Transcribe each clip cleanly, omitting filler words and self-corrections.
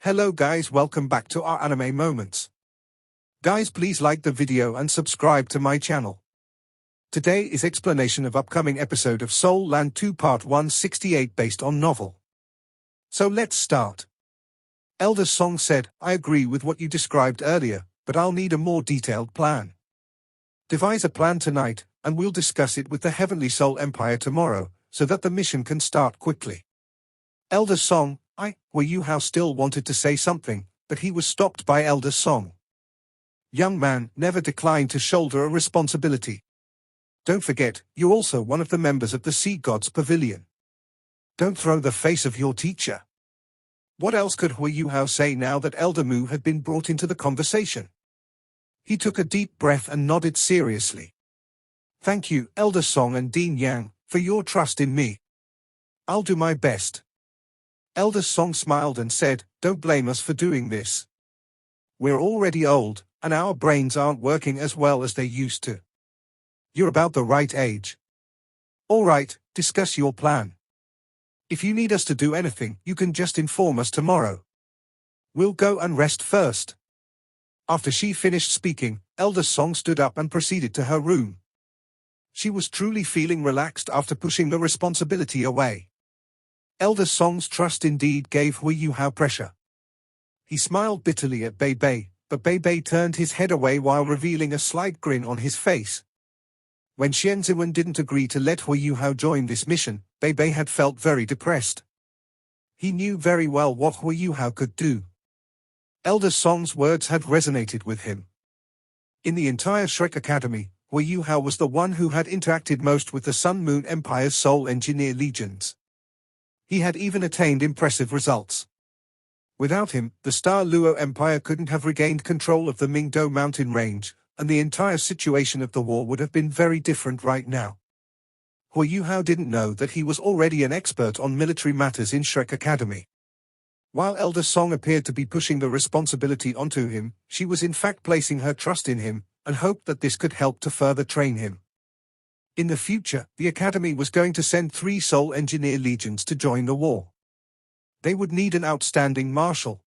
Hello guys, welcome back to our anime moments. Guys, please like the video and subscribe to my channel. Today is explanation of upcoming episode of Soul Land 2 Part 168 based on novel. So let's start. Elder Song said, I agree with what you described earlier, but I'll need a more detailed plan. Devise a plan tonight, and we'll discuss it with the Heavenly Soul Empire tomorrow, so that the mission can start quickly. Elder Song, Yu Hao still wanted to say something, but he was stopped by Elder Song. Young man, never decline to shoulder a responsibility. Don't forget, you're also one of the members of the Sea Gods Pavilion. Don't throw the face of your teacher. What else could Yu Hao say now that Elder Mu had been brought into the conversation? He took a deep breath and nodded seriously. Thank you, Elder Song and Dean Yang, for your trust in me. I'll do my best. Elder Song smiled and said, don't blame us for doing this. We're already old, and our brains aren't working as well as they used to. You're about the right age. All right, discuss your plan. If you need us to do anything, you can just inform us tomorrow. We'll go and rest first. After she finished speaking, Elder Song stood up and proceeded to her room. She was truly feeling relaxed after pushing the responsibility away. Elder Song's trust indeed gave Yu Hao pressure. He smiled bitterly at Bei Bei, but Bei Bei turned his head away while revealing a slight grin on his face. When Xian Ziwen didn't agree to let Yu Hao join this mission, Bei Bei had felt very depressed. He knew very well what Yu Hao could do. Elder Song's words had resonated with him. In the entire Shrek Academy, Yu Hao was the one who had interacted most with the Sun Moon Empire's Soul Engineer legions. He had even attained impressive results. Without him, the Star Luo Empire couldn't have regained control of the Mingdo mountain range, and the entire situation of the war would have been very different right now. Yu Hao didn't know that he was already an expert on military matters in Shrek Academy. While Elder Song appeared to be pushing the responsibility onto him, she was in fact placing her trust in him, and hoped that this could help to further train him. In the future, the Academy was going to send 3 Soul Engineer legions to join the war. They would need an outstanding marshal.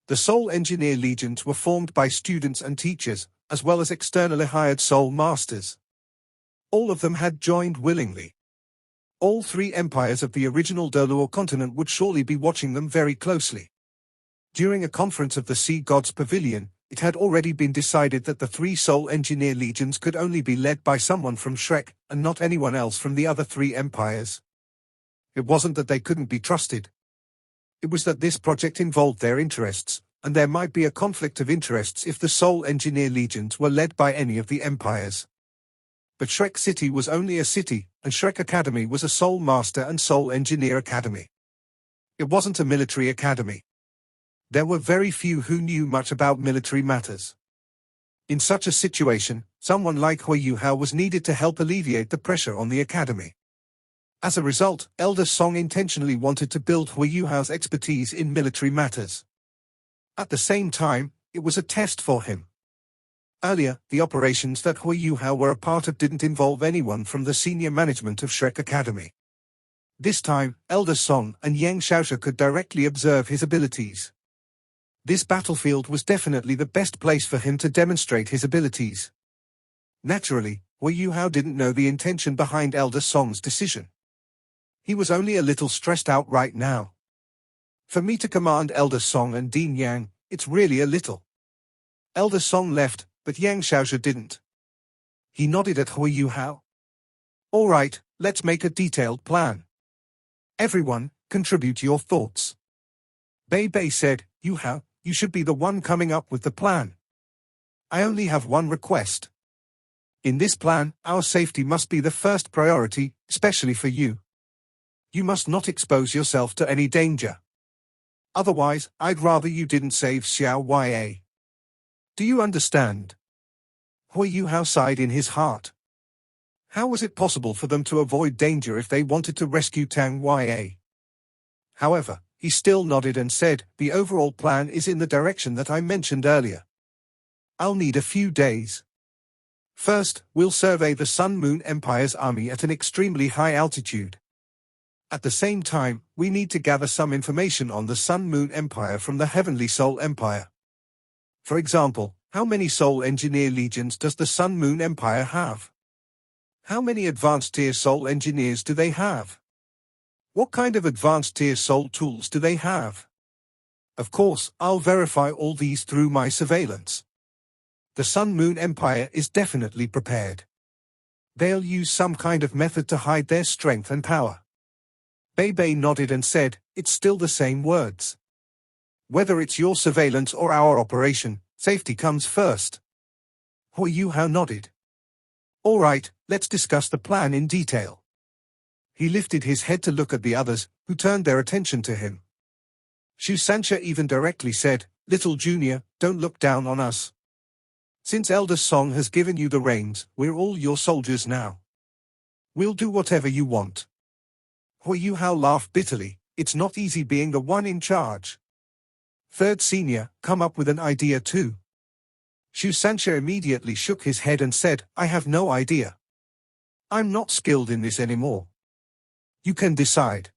The Soul Engineer legions were formed by students and teachers, as well as externally hired Soul Masters. All of them had joined willingly. All 3 empires of the original Doluo continent would surely be watching them very closely. During a conference of the Sea Gods Pavilion, it had already been decided that the 3 Soul Engineer legions could only be led by someone from Shrek, and not anyone else from the other 3 empires. It wasn't that they couldn't be trusted. It was that this project involved their interests, and there might be a conflict of interests if the Soul Engineer legions were led by any of the empires. But Shrek City was only a city, and Shrek Academy was a Soul Master and Soul Engineer Academy. It wasn't a military academy. There were very few who knew much about military matters. In such a situation, someone like Yu Hao was needed to help alleviate the pressure on the academy. As a result, Elder Song intentionally wanted to build Yu Hao's expertise in military matters. At the same time, it was a test for him. Earlier, the operations that Yu Hao were a part of didn't involve anyone from the senior management of Shrek Academy. This time, Elder Song and Yang Xiaosha could directly observe his abilities. This battlefield was definitely the best place for him to demonstrate his abilities. Naturally, Yu Hao didn't know the intention behind Elder Song's decision. He was only a little stressed out right now. For me to command Elder Song and Dean Yang, it's really a little. Elder Song left, but Yang Xiaosha didn't. He nodded at Yu Hao. All right, let's make a detailed plan. Everyone, contribute your thoughts. Bei Bei said, Yu Hao, you should be the one coming up with the plan. I only have one request. In this plan, our safety must be the first priority, especially for you. You must not expose yourself to any danger. Otherwise, I'd rather you didn't save Xiao Ya. Do you understand? Yu Hao sighed in his heart. How was it possible for them to avoid danger if they wanted to rescue Tang Ya? However, he still nodded and said, the overall plan is in the direction that I mentioned earlier. I'll need a few days. First, we'll survey the Sun Moon Empire's army at an extremely high altitude. At the same time, we need to gather some information on the Sun-Moon Empire from the Heavenly Soul Empire. For example, how many Soul Engineer Legions does the Sun-Moon Empire have? How many advanced tier Soul Engineers do they have? What kind of advanced tier Soul tools do they have? Of course, I'll verify all these through my surveillance. The Sun-Moon Empire is definitely prepared. They'll use some kind of method to hide their strength and power. Bei nodded and said, it's still the same words. Whether it's your surveillance or our operation, safety comes first. Hui Yuhao nodded. All right, let's discuss the plan in detail. He lifted his head to look at the others, who turned their attention to him. Xu Sancha even directly said, Little Junior, don't look down on us. Since Elder Song has given you the reins, we're all your soldiers now. We'll do whatever you want. Hui Yuhao laughed bitterly, it's not easy being the one in charge. Third Senior, come up with an idea too. Xu Sancha immediately shook his head and said, I have no idea. I'm not skilled in this anymore. You can decide.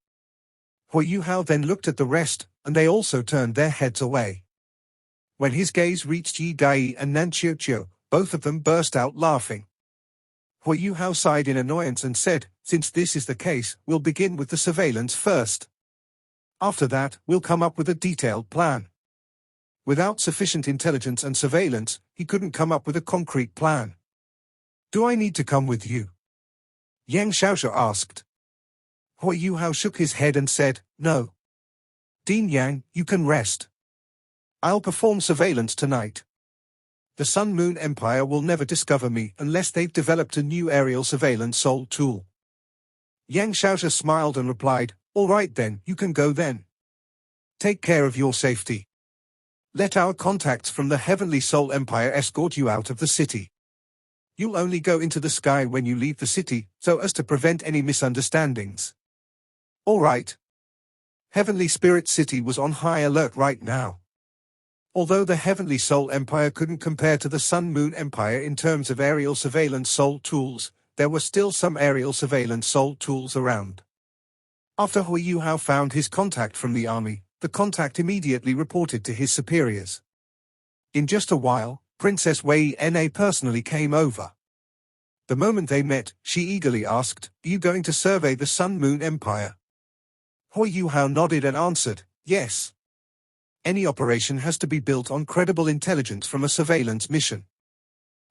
Hui Yuhao then looked at the rest, and they also turned their heads away. When his gaze reached Yi Dai and Nan Qiuqiu, both of them burst out laughing. Hui Yuhao sighed in annoyance and said, since this is the case, we'll begin with the surveillance first. After that, we'll come up with a detailed plan. Without sufficient intelligence and surveillance, he couldn't come up with a concrete plan. Do I need to come with you? Yang Xiaoshu asked. Hui Yuhao shook his head and said, no. Dean Yang, you can rest. I'll perform surveillance tonight. The Sun-Moon Empire will never discover me unless they've developed a new aerial surveillance Soul tool. Yang Xiaoshu smiled and replied, all right then, you can go then. Take care of your safety. Let our contacts from the Heavenly Soul Empire escort you out of the city. You'll only go into the sky when you leave the city, so as to prevent any misunderstandings. All right. Heavenly Spirit City was on high alert right now. Although the Heavenly Soul Empire couldn't compare to the Sun-Moon Empire in terms of aerial surveillance Soul tools, there were still some aerial surveillance Soul tools around. After Hui Yuhao found his contact from the army, the contact immediately reported to his superiors. In just a while, Princess Wei Na personally came over. The moment they met, she eagerly asked, are you going to survey the Sun-Moon Empire? Hui Yuhao nodded and answered, yes. Any operation has to be built on credible intelligence from a surveillance mission.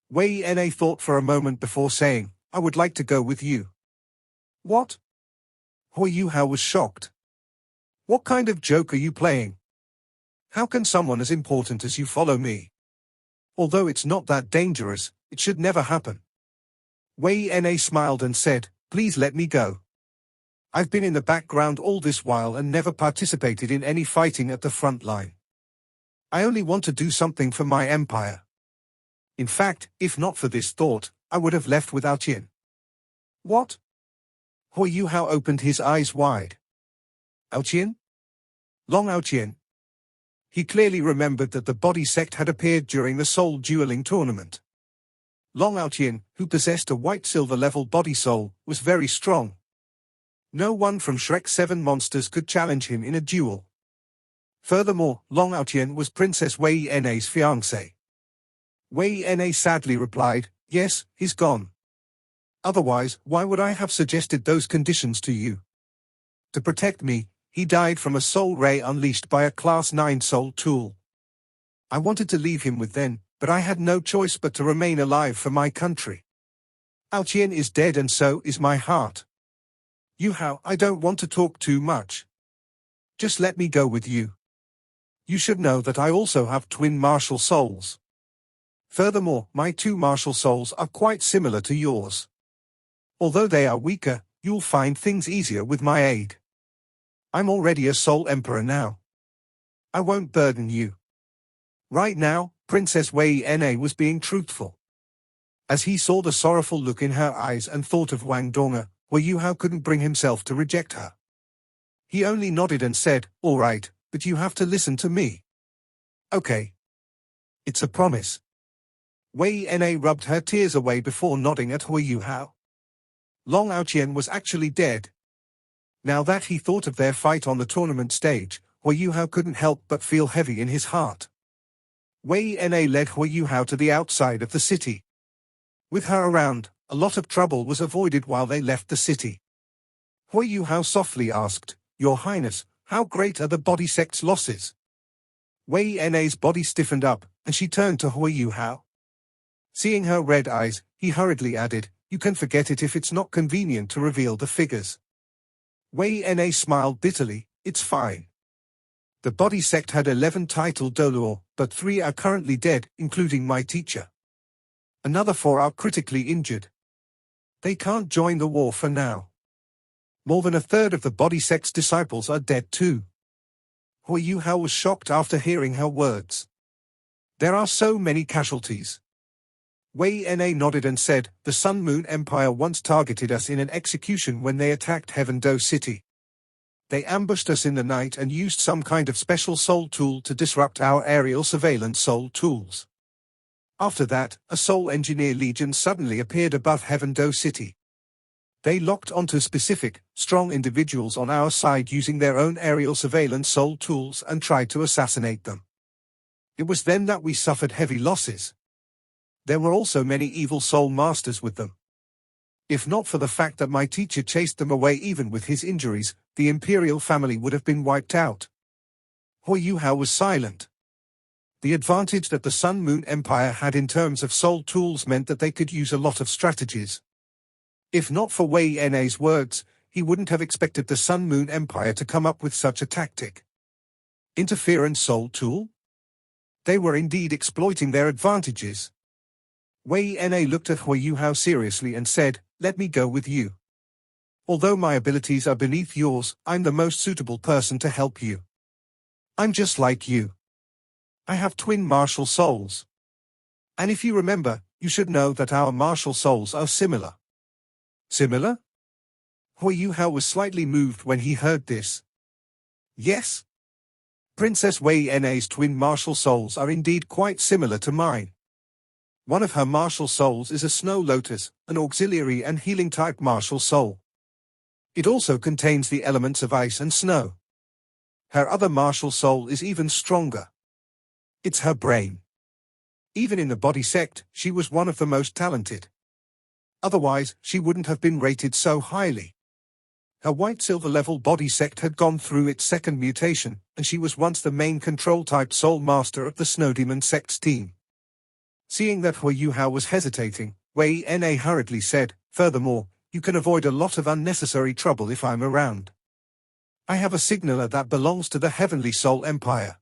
Wei Na thought for a moment before saying, I would like to go with you. What? Hui Yuhao was shocked. What kind of joke are you playing? How can someone as important as you follow me? Although it's not that dangerous, it should never happen. Wei Na smiled and said, please let me go. I've been in the background all this while and never participated in any fighting at the front line. I only want to do something for my empire. In fact, if not for this thought, I would have left without Yin. What? Hui Yuhao opened his eyes wide. Aoqian? Long Aoqian? He clearly remembered that the body sect had appeared during the soul dueling tournament. Long Aoqian, who possessed a white-silver level body soul, was very strong. No one from Shrek 7 monsters could challenge him in a duel. Furthermore, Long Aoqian was Princess Wei Na's fiancé. Wei Na sadly replied, yes, he's gone. Otherwise, why would I have suggested those conditions to you? To protect me, he died from a soul ray unleashed by a Class 9 soul tool. I wanted to leave him with then, but I had no choice but to remain alive for my country. Aoqian is dead and so is my heart. Yuhao, I don't want to talk too much. Just let me go with you. You should know that I also have twin martial souls. Furthermore, my two martial souls are quite similar to yours. Although they are weaker, you'll find things easier with my aid. I'm already a soul emperor now. I won't burden you. Right now, Princess Wei Na was being truthful. As he saw the sorrowful look in her eyes and thought of Wang Donga, Hui Yuhao couldn't bring himself to reject her. He only nodded and said, all right, but you have to listen to me. Okay. It's a promise. Wei Na rubbed her tears away before nodding at Hui Yuhao. Long Aoqian was actually dead. Now that he thought of their fight on the tournament stage, Hui Yuhao couldn't help but feel heavy in his heart. Wei Na led Hui Yuhao to the outside of the city. With her around, a lot of trouble was avoided while they left the city. Hui Yuhao softly asked, "Your Highness, how great are the body sect's losses?" Wei Na's body stiffened up, and she turned to Hui Yuhao. Seeing her red eyes, he hurriedly added, "You can forget it if it's not convenient to reveal the figures." Wei Na smiled bitterly, "It's fine. The body sect had 11 titled Doluor, but 3 are currently dead, including my teacher. Another 4 are critically injured. They can't join the war for now. More than a third of the body sect's disciples are dead too." Hui Yuhao was shocked after hearing her words. "There are so many casualties." Wei Na nodded and said, "The Sun Moon Empire once targeted us in an execution when they attacked Heaven Do City. They ambushed us in the night and used some kind of special soul tool to disrupt our aerial surveillance soul tools. After that, a Soul Engineer Legion suddenly appeared above Heaven Do City. They locked onto specific, strong individuals on our side using their own aerial surveillance soul tools and tried to assassinate them. It was then that we suffered heavy losses. There were also many evil soul masters with them. If not for the fact that my teacher chased them away even with his injuries, the imperial family would have been wiped out." Hui Yuhao was silent. The advantage that the Sun Moon Empire had in terms of soul tools meant that they could use a lot of strategies. If not for Wei Na's words, he wouldn't have expected the Sun Moon Empire to come up with such a tactic. Interference soul tool? They were indeed exploiting their advantages. Wei Na looked at Hui Yuhao seriously and said, "Let me go with you. Although my abilities are beneath yours, I'm the most suitable person to help you. I'm just like you. I have twin martial souls. And if you remember, you should know that our martial souls are similar." "Similar?" Hui Yuhao was slightly moved when he heard this. "Yes. Princess Wei Na's twin martial souls are indeed quite similar to mine. One of her martial souls is a Snow Lotus, an auxiliary and healing type martial soul. It also contains the elements of ice and snow. Her other martial soul is even stronger. It's her brain. Even in the body sect, she was one of the most talented. Otherwise, she wouldn't have been rated so highly. Her white-silver level body sect had gone through its second mutation, and she was once the main control-type soul master of the Snow Demon sect's team." Seeing that Hui Yuhao was hesitating, Wei Na hurriedly said, "Furthermore, you can avoid a lot of unnecessary trouble if I'm around. I have a signaler that belongs to the Heavenly Soul Empire.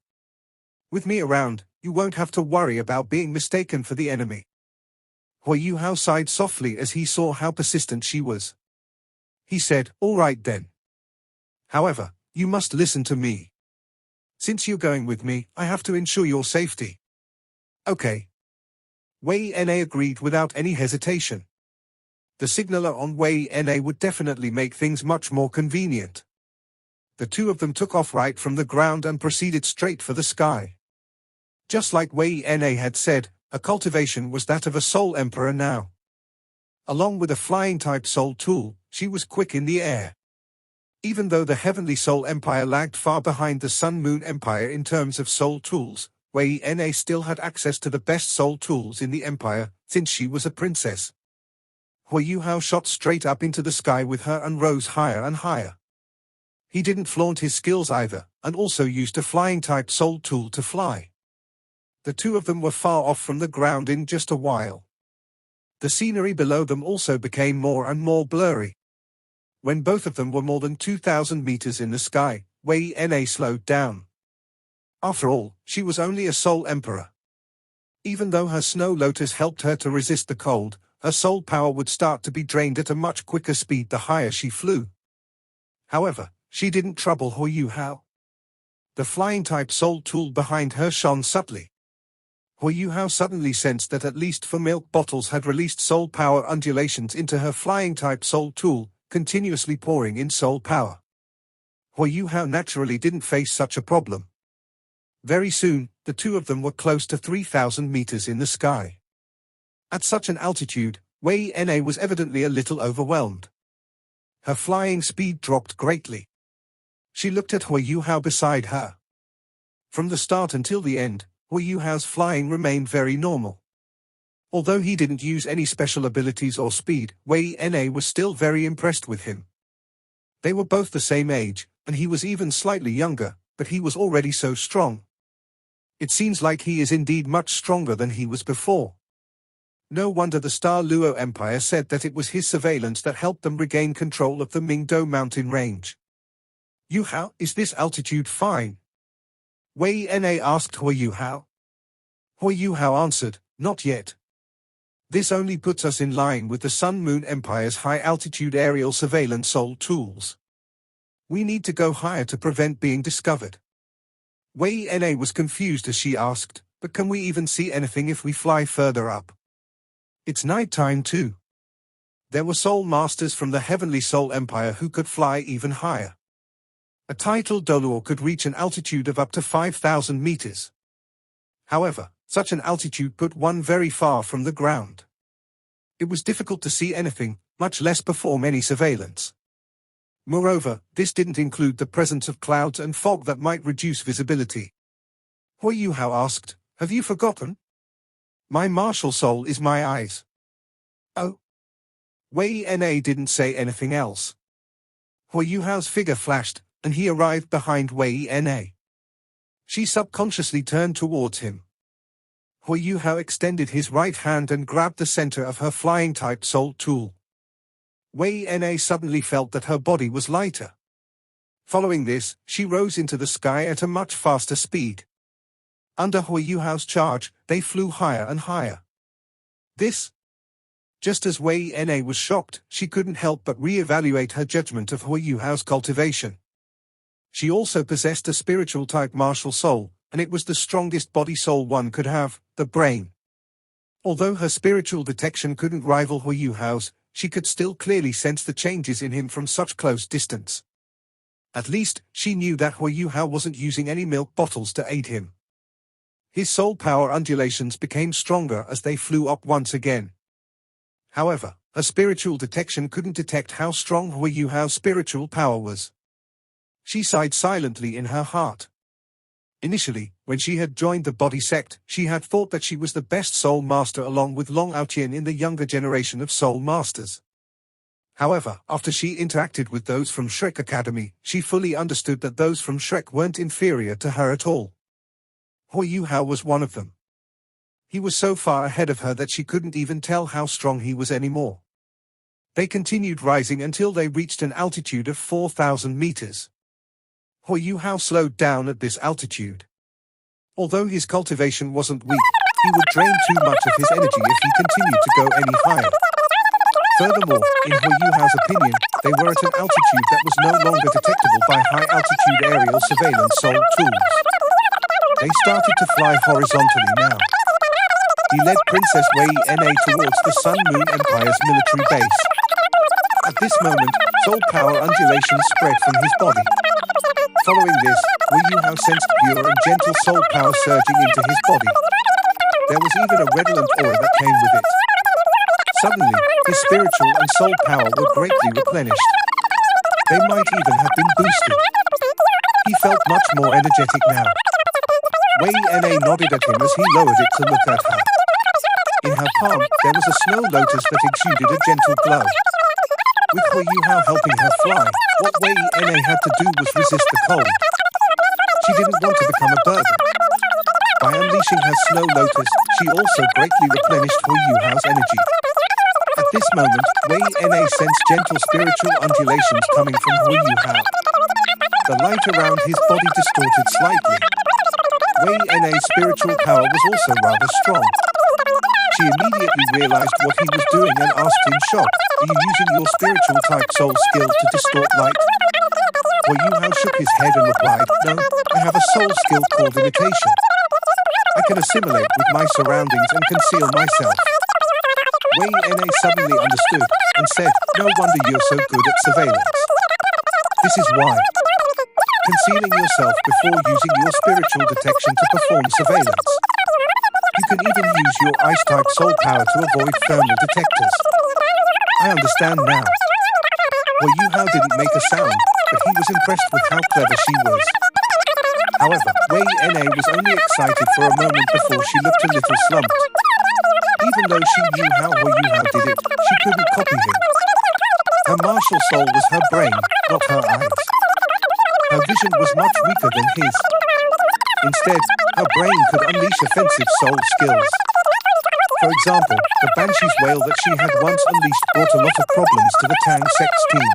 With me around, you won't have to worry about being mistaken for the enemy." Hui Yuhao sighed softly as he saw how persistent she was. He said, "All right then. However, you must listen to me. Since you're going with me, I have to ensure your safety." "Okay." Wei Na agreed without any hesitation. The signaler on Wei Na would definitely make things much more convenient. The two of them took off right from the ground and proceeded straight for the sky. Just like Wei Na had said, a cultivation was that of a Soul Emperor now. Along with a flying-type soul tool, she was quick in the air. Even though the Heavenly Soul Empire lagged far behind the Sun Moon Empire in terms of soul tools, Wei Na still had access to the best soul tools in the Empire, since she was a princess. Hui Yuhao shot straight up into the sky with her and rose higher and higher. He didn't flaunt his skills either, and also used a flying-type soul tool to fly. The two of them were far off from the ground in just a while. The scenery below them also became more and more blurry. When both of them were more than 2,000 meters in the sky, Wei Na slowed down. After all, she was only a Soul Emperor. Even though her Snow Lotus helped her to resist the cold, her soul power would start to be drained at a much quicker speed the higher she flew. However, she didn't trouble Hui Yuhao. The flying-type soul tool behind her shone subtly. Hui Yuhao suddenly sensed that at least 4 milk bottles had released soul power undulations into her flying-type soul tool, continuously pouring in soul power. Hui Yuhao naturally didn't face such a problem. Very soon, the two of them were close to 3,000 meters in the sky. At such an altitude, Wei Na was evidently a little overwhelmed. Her flying speed dropped greatly. She looked at Hui Yuhao beside her. From the start until the end, Hui Yuhao's flying remained very normal. Although he didn't use any special abilities or speed, Wei Na was still very impressed with him. They were both the same age, and he was even slightly younger, but he was already so strong. It seems like he is indeed much stronger than he was before. No wonder the Star Luo Empire said that it was his surveillance that helped them regain control of the Mingdo mountain range. Yuhao, is this altitude fine? Wei Na asked Hui Yuhao. Hui Yuhao answered, not yet. This only puts us in line with the Sun Moon Empire's high-altitude aerial surveillance Soul tools. We need to go higher to prevent being discovered. Wei Na was confused as she asked, but can we even see anything if we fly further up? It's night time too. There were Soul Masters from the Heavenly Soul Empire who could fly even higher. A titled Doluo could reach an altitude of up to 5,000 meters. However, such an altitude put one very far from the ground. It was difficult to see anything, much less perform any surveillance. Moreover, this didn't include the presence of clouds and fog that might reduce visibility. Hui Yuhao asked, have you forgotten? My martial soul is my eyes. Oh. Wei Na didn't say anything else. Hui Yuhao's figure flashed, and he arrived behind Wei Na. She subconsciously turned towards him. Hui Yuhao extended his right hand and grabbed the center of her flying-type soul tool. Wei Na suddenly felt that her body was lighter. Following this, she rose into the sky at a much faster speed. Under Hui Yuhao's charge, they flew higher and higher. Just as Wei Na was shocked, she couldn't help but re-evaluate her judgment of Hui Yuhao's cultivation. She also possessed a spiritual-type martial soul, and it was the strongest body soul one could have, the brain. Although her spiritual detection couldn't rival Hui Yuhao's, she could still clearly sense the changes in him from such close distance. At least, she knew that Hui Yuhao wasn't using any milk bottles to aid him. His soul power undulations became stronger as they flew up once again. However, her spiritual detection couldn't detect how strong Hui Yuhao's spiritual power was. She sighed silently in her heart. Initially, when she had joined the body sect, she had thought that she was the best soul master along with Long Aotian in the younger generation of soul masters. However, after she interacted with those from Shrek Academy, she fully understood that those from Shrek weren't inferior to her at all. Hui Yuhao was one of them. He was so far ahead of her that she couldn't even tell how strong he was anymore. They continued rising until they reached an altitude of 4,000 meters. Hui Yuhao slowed down at this altitude. Although his cultivation wasn't weak, he would drain too much of his energy if he continued to go any higher. Furthermore, in Hui Yuhao's opinion, they were at an altitude that was no longer detectable by high-altitude aerial surveillance soul tools. They started to fly horizontally now. He led Princess Wei Na towards the Sun Moon Empire's military base. At this moment, soul power undulations spread from his body. Following this, Hui Yuhao sensed pure and gentle soul power surging into his body. There was even a redolent aura that came with it. Suddenly, his spiritual and soul power were greatly replenished. They might even have been boosted. He felt much more energetic now. Wei Na nodded at him as he lowered it to look at her. In her palm, there was a snow lotus that exuded a gentle glow. With Hui Yuhao helping her fly, what Wei Na had to do was resist the cold. She didn't want to become a burden. By unleashing her snow lotus, she also greatly replenished Hui Yuhao's energy. At this moment, Wei Na sensed gentle spiritual undulations coming from Hui Yuhao. The light around his body distorted slightly. Wei Na's spiritual power was also rather strong. She immediately realized what he was doing and asked in shock, "Are you using your spiritual type soul skill to distort light?" Hui Yuhao shook his head and replied, "No, I have a soul skill called imitation. I can assimilate with my surroundings and conceal myself." Wei Na suddenly understood, and said, "No wonder you're so good at surveillance. This is why. Concealing yourself before using your spiritual detection to perform surveillance. You can even use your ice-type soul power to avoid thermal detectors. I understand now." Hui Yuhao didn't make a sound, but he was impressed with how clever she was. However, Wei Na was only excited for a moment before she looked a little slumped. Even though she knew how Hui Yuhao did it, she couldn't copy him. Her martial soul was her brain, not her eyes. Her vision was much weaker than his. Instead, her brain could unleash offensive soul skills. For example, the Banshee's wail that she had once unleashed brought a lot of problems to the Tang Sex team.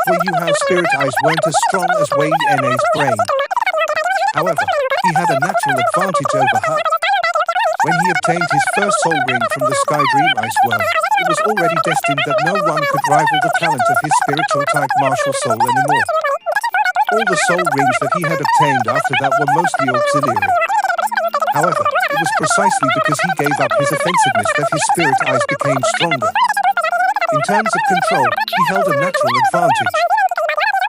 Hui Yuhao's spirit eyes weren't as strong as Wei Na's brain. However, he had a natural advantage over her. When he obtained his first soul ring from the Sky Dream Ice World, it was already destined that no one could rival the talent of his spiritual type martial soul anymore. All the soul rings that he had obtained after that were mostly auxiliary. However, it was precisely because he gave up his offensiveness that his spirit eyes became stronger. In terms of control, he held a natural advantage.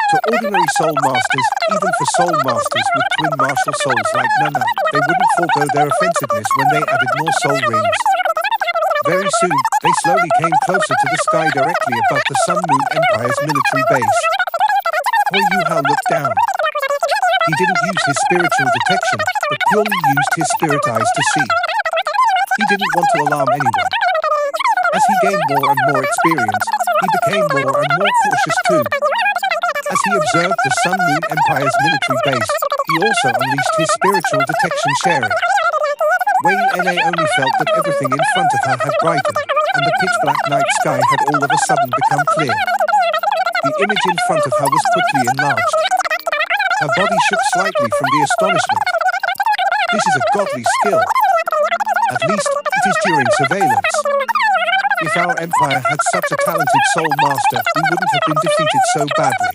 To ordinary soul masters, even for soul masters with twin martial souls like Nana, they wouldn't forego their offensiveness when they added more soul rings. Very soon, they slowly came closer to the sky directly above the Sun Moon Empire's military base. Hui Yuhao looked down. He didn't use his spiritual detection, but purely used his spirit eyes to see. He didn't want to alarm anyone. As he gained more and more experience, he became more and more cautious too. As he observed the Sun Moon Empire's military base, he also unleashed his spiritual detection sharing. Wei Na only felt that everything in front of her had brightened, and the pitch-black night sky had all of a sudden become clear. The image in front of her was quickly enlarged. Her body shook slightly from the astonishment. This is a godly skill. At least, it is during surveillance. If our empire had such a talented soul master, we wouldn't have been defeated so badly.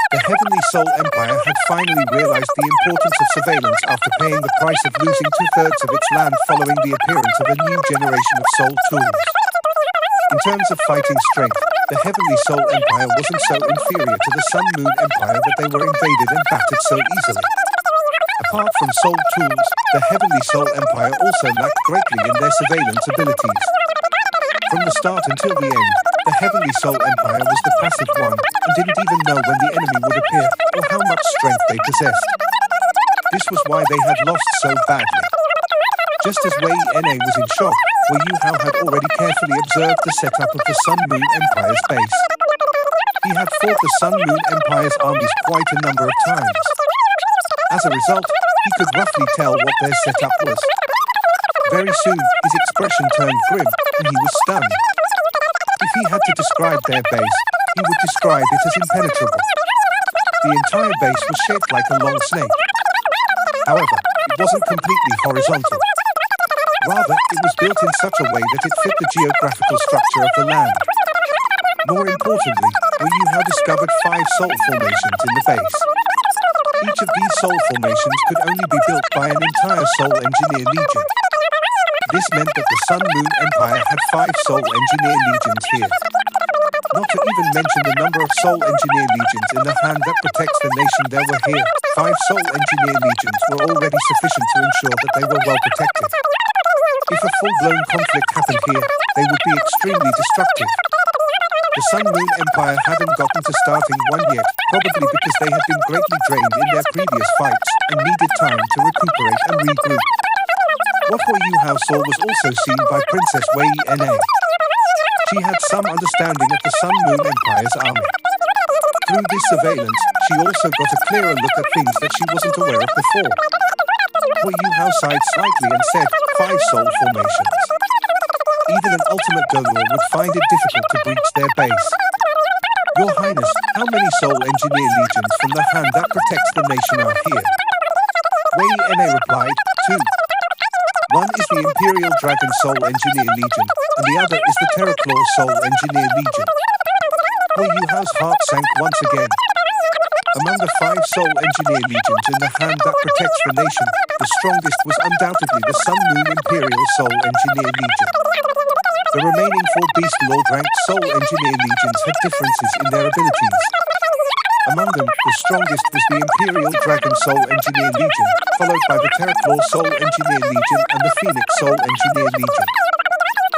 The Heavenly Soul Empire had finally realized the importance of surveillance after paying the price of losing 2/3 of its land following the appearance of a new generation of soul tools. In terms of fighting strength, the Heavenly Soul Empire wasn't so inferior to the Sun Moon Empire that they were invaded and battered so easily. Apart from soul tools, the Heavenly Soul Empire also lacked greatly in their surveillance abilities. From the start until the end, the Heavenly Soul Empire was the passive one and didn't even know when the enemy would appear or how much strength they possessed. This was why they had lost so badly. Just as Wei Na was in shock, Hui Yuhao had already carefully observed the setup of the Sun Moon Empire's base. He had fought the Sun Moon Empire's armies quite a number of times. As a result, he could roughly tell what their setup was. Very soon, his expression turned grim, and he was stunned. If he had to describe their base, he would describe it as impenetrable. The entire base was shaped like a long snake. However, it wasn't completely horizontal. Rather, it was built in such a way that it fit the geographical structure of the land. More importantly, Hui Yuhao discovered 5 soul formations in the base. Each of these soul formations could only be built by an entire soul engineer legion. This meant that the Sun Moon Empire had 5 soul engineer legions here. Not to even mention the number of soul engineer legions in the hand that protects the nation there were here. 5 soul engineer legions were already sufficient to ensure that they were well protected. If a full-blown conflict happened here, they would be extremely destructive. The Sun Moon Empire hadn't gotten to starting one yet, probably because they had been greatly drained in their previous fights and needed time to recuperate and regroup. What Hui Yuhao saw was also seen by Princess Wei Na. She had some understanding of the Sun Moon Empire's army. Through this surveillance, she also got a clearer look at things that she wasn't aware of before. Hui Yuhao sighed slightly and said, 5 soul formations. Even an ultimate donor would find it difficult to breach their base. Your Highness, how many soul engineer legions from the hand that protects the nation are here? Wei Na replied, 2. One is the Imperial Dragon Soul Engineer Legion, and the other is the Terraclaw Soul Engineer Legion. Hui Yuhao's heart sank once again. Among the 5 Soul Engineer Legions in the hand that protects the nation, the strongest was undoubtedly the Sun Moon Imperial Soul Engineer Legion. The remaining 4 Beast Lord-ranked Soul Engineer Legions had differences in their abilities. Among them, the strongest was the Imperial Dragon Soul Engineer Legion, followed by the Terraclaw Soul Engineer Legion and the Phoenix Soul Engineer Legion.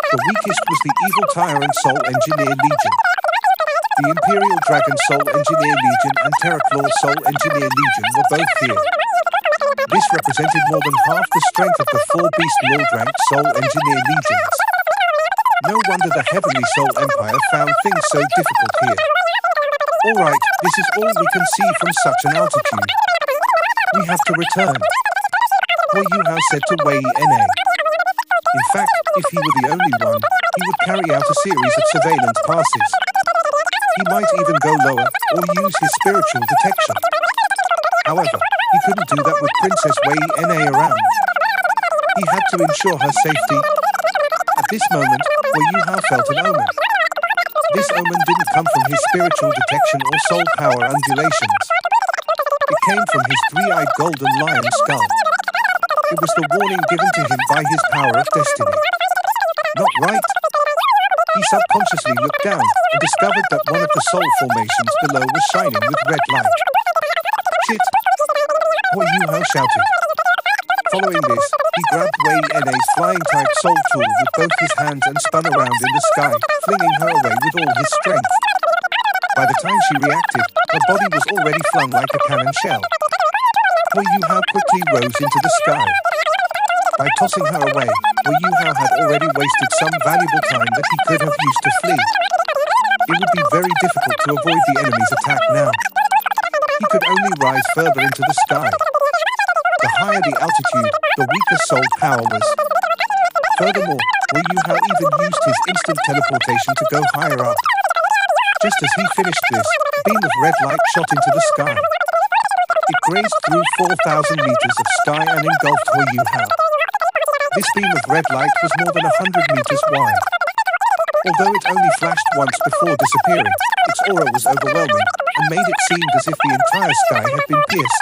The weakest was the Evil Tyrant Soul Engineer Legion. The Imperial Dragon Soul Engineer Legion and Terraclaw Soul Engineer Legion were both here. This represented more than half the strength of the 4 Beast Lord rank Soul Engineer Legions. No wonder the Heavenly Soul Empire found things so difficult here. Alright, this is all we can see from such an altitude. We have to return, Hui Yuhao said to Wei Na. In fact, if he were the only one, he would carry out a series of surveillance passes. He might even go lower, or use his spiritual detection. However, he couldn't do that with Princess Wei Na around. He had to ensure her safety. At this moment, Hui Yuhao felt an omen. This omen didn't come from his spiritual detection or soul power undulations. It came from his 3-eyed golden lion skull. It was the warning given to him by his power of destiny. Not right? He subconsciously looked down and discovered that one of the soul formations below was shining with red light. Shit! Hui Yuhao shouted. Following this, he grabbed Wei Na's flying-type soul tool with both his hands and spun around in the sky, flinging her away with all his strength. By the time she reacted, her body was already flung like a cannon shell. Hui Yuhao quickly rose into the sky. By tossing her away, Hui Yuhao had already wasted some valuable time that he could have used to flee. It would be very difficult to avoid the enemy's attack now. He could only rise further into the sky. The higher the altitude, the weaker soul power was. Furthermore, Hui Yuhao even used his instant teleportation to go higher up. Just as he finished this, a beam of red light shot into the sky. It grazed through 4,000 meters of sky and engulfed Hui Yuhao. This beam of red light was more than 100 meters wide. Although it only flashed once before disappearing, its aura was overwhelming and made it seem as if the entire sky had been pierced.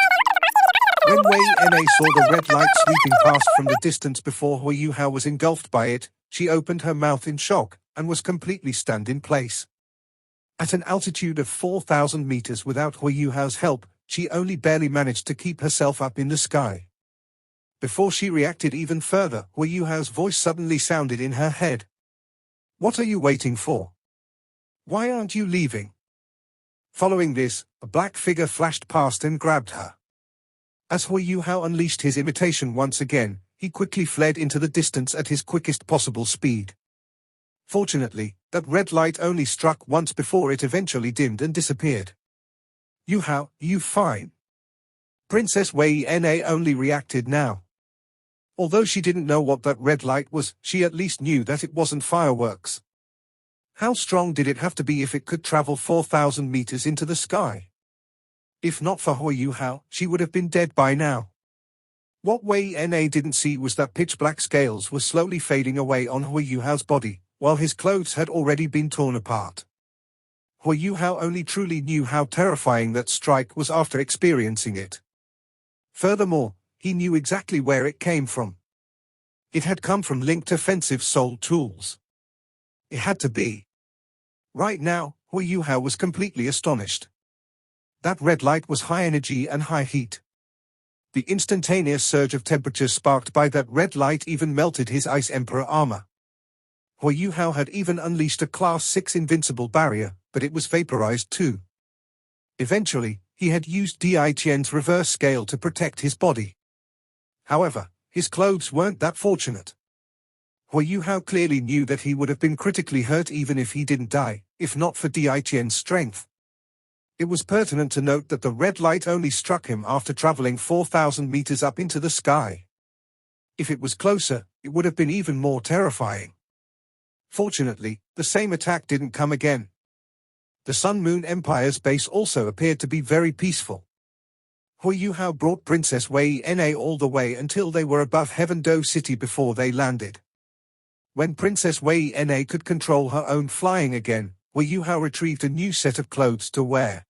When Wei Na saw the red light sweeping past from the distance before Hui Yuhao was engulfed by it, she opened her mouth in shock and was completely stunned in place. At an altitude of 4,000 meters without Hui Yuhao's help, she only barely managed to keep herself up in the sky. Before she reacted even further, Hui Yuhao's voice suddenly sounded in her head. "What are you waiting for? Why aren't you leaving?" Following this, a black figure flashed past and grabbed her. As Hui Yuhao unleashed his imitation once again, he quickly fled into the distance at his quickest possible speed. Fortunately, that red light only struck once before it eventually dimmed and disappeared. "Yuhao, you fine?" Princess Wei Na only reacted now. Although she didn't know what that red light was, she at least knew that it wasn't fireworks. How strong did it have to be if it could travel 4,000 meters into the sky? If not for Hui Yuhao, she would have been dead by now. What Wei Na didn't see was that pitch-black scales were slowly fading away on Hui Yuhao's body, while his clothes had already been torn apart. Hui Yuhao only truly knew how terrifying that strike was after experiencing it. Furthermore, he knew exactly where it came from. It had come from linked offensive soul tools. It had to be. Right now, Hui Yuhao was completely astonished. That red light was high energy and high heat. The instantaneous surge of temperature sparked by that red light even melted his Ice Emperor armor. Hui Yuhao had even unleashed a Class 6 invincible barrier, but it was vaporized too. Eventually, he had used Di Qian's reverse scale to protect his body. However, his clothes weren't that fortunate. Hui Yuhao clearly knew that he would have been critically hurt even if he didn't die, if not for Di Qian's strength. It was pertinent to note that the red light only struck him after traveling 4,000 meters up into the sky. If it was closer, it would have been even more terrifying. Fortunately, the same attack didn't come again. The Sun Moon Empire's base also appeared to be very peaceful. Hui Yuhao brought Princess Wei Na all the way until they were above Heaven Do City before they landed. When Princess Wei Na could control her own flying again, Hui Yuhao retrieved a new set of clothes to wear.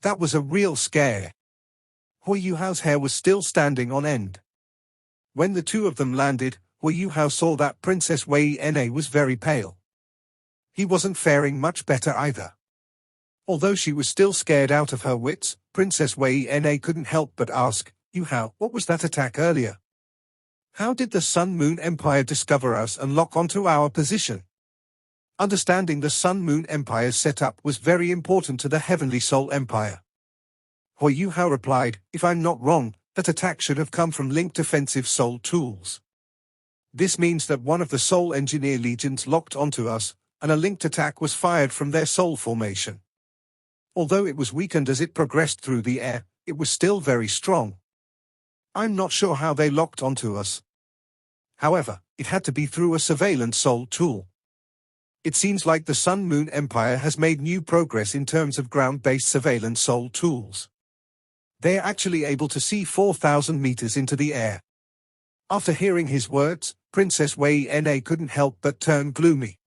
That was a real scare. Hui Yuhao's hair was still standing on end. When the two of them landed, Hui Yuhao saw that Princess Wei Na was very pale. He wasn't faring much better either. Although she was still scared out of her wits, Princess Wei Na couldn't help but ask, "Yuhao, what was that attack earlier? How did the Sun Moon Empire discover us and lock onto our position?" Understanding the Sun-Moon Empire's setup was very important to the Heavenly Soul Empire. Hui Yuhao replied, "If I'm not wrong, that attack should have come from linked defensive soul tools. This means that one of the Soul Engineer Legions locked onto us, and a linked attack was fired from their soul formation. Although it was weakened as it progressed through the air, it was still very strong. I'm not sure how they locked onto us. However, it had to be through a surveillance soul tool. It seems like the Sun-Moon Empire has made new progress in terms of ground-based surveillance soul tools. They are actually able to see 4,000 meters into the air." After hearing his words, Princess Wei Na couldn't help but turn gloomy.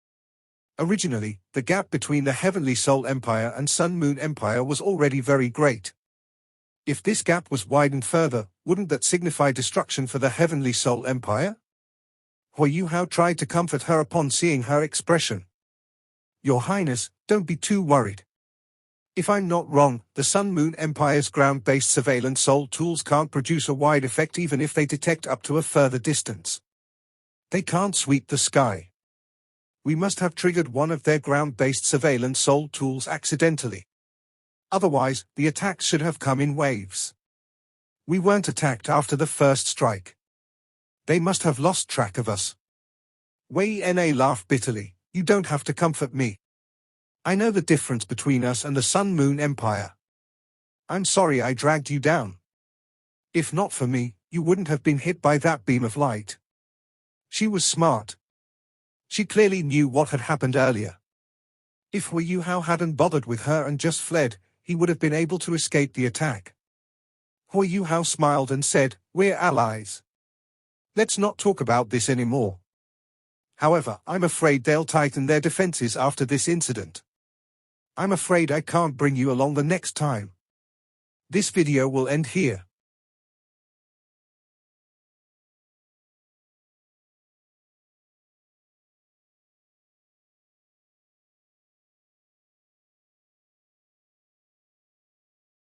Originally, the gap between the Heavenly Soul Empire and Sun-Moon Empire was already very great. If this gap was widened further, wouldn't that signify destruction for the Heavenly Soul Empire? Hui Yuhao tried to comfort her upon seeing her expression. "Your Highness, don't be too worried. If I'm not wrong, the Sun-Moon Empire's ground-based surveillance soul tools can't produce a wide effect even if they detect up to a further distance. They can't sweep the sky. We must have triggered one of their ground-based surveillance soul tools accidentally. Otherwise, the attacks should have come in waves. We weren't attacked after the first strike. They must have lost track of us." Wei Na laughed bitterly. "You don't have to comfort me. I know the difference between us and the Sun-Moon Empire. I'm sorry I dragged you down. If not for me, you wouldn't have been hit by that beam of light." She was smart. She clearly knew what had happened earlier. If Hui Yuhao hadn't bothered with her and just fled, he would have been able to escape the attack. Hui Yuhao smiled and said, "We're allies. Let's not talk about this anymore. However, I'm afraid they'll tighten their defenses after this incident. I'm afraid I can't bring you along the next time." This video will end here.